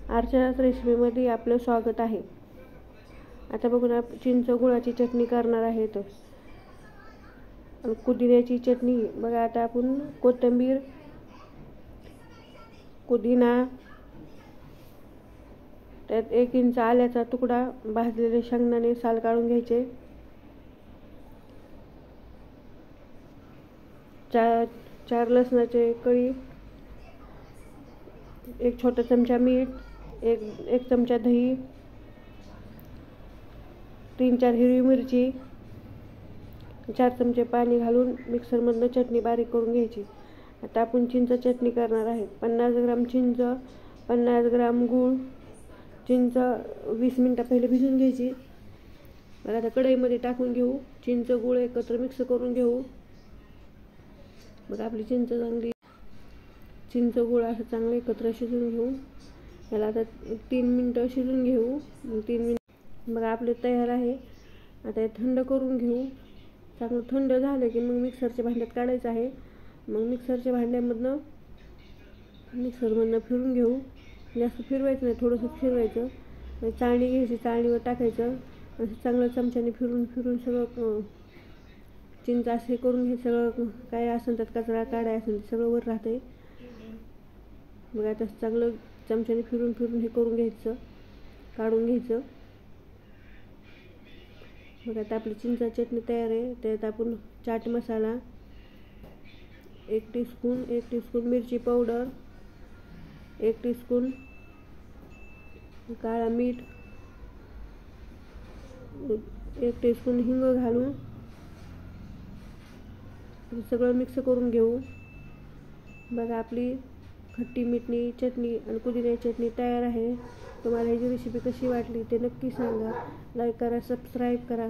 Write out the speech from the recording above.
अर्चनाच रेसिपीमध्ये आपलं स्वागत आहे। आता बघून चिंच गुळाची चटणी करणार आहे तर पुदिन्याची चटणी बघा। आता आपण कोथिंबीर, पुदिना, त्यात 1 इंच आल्याचा तुकडा, भाजलेले शेंगदाणे साल काढून घ्यायचे, 4 लसणाचे कळी, 1 छोटा चमचा मीठ, 1 चमचा दही, 3-4 हिरवी मिरची, 4 चमचे पाणी घालून मिक्सरमधून चटणी बारीक करून घ्यायची। आता आपण चिंच चटणी करणार आहे। 50 ग्राम चिंच, 50 ग्राम गूळ, चिंच 20 मिनिटं पहिले भिजवून घ्यायची। बघा आता कढईमध्ये टाकून घेऊ, चिंच गूळ एकत्र मिक्स करून घेऊ। बघा आपली चिंच गूळ असं चांगलं एकत्र शिजवून घेऊ। याला आता 3 मिनिटं शिजवून घेऊ। 3 मिनिट बघा आपले तयार आहे। आता हे थंड करून घेऊ। चांगलं थंड झालं की मग मिक्सरच्या भांड्यात काढायचं आहे। मग मिक्सरच्या भांड्यामधनं फिरून घेऊ। जास्त फिरवायचं नाही, थोडंसं फिरवायचं। चाळणी घ्यायची, चाळणीवर टाकायचं, असं चांगलं चमच्याने फिरून सगळं चिंच असे करून हे सगळं काय असेल त्यात कचरा काढाय असेल ते सगळं वर राहते। बघा आता चांगलं चमच्याने फिरून हे करून घ्यायचं, काढून घ्यायचं। बघा आता आपली चिंच चटणी तयार आहे। त्यात आपण चाट मसाला 1 टीस्पून मिरची पावडर, 1 टीस्पून काळा मीठ, 1 टीस्पून हिंग घालून सगळं मिक्स करून घेऊ। बघा आपली खट्टी मिठी चटणी आणि पुदिन्याची चटणी तयार आहे। तुम्हाला ही रेसिपी कशी वाटली ते नक्की सांगा। लाईक करा, सबस्क्राईब करा।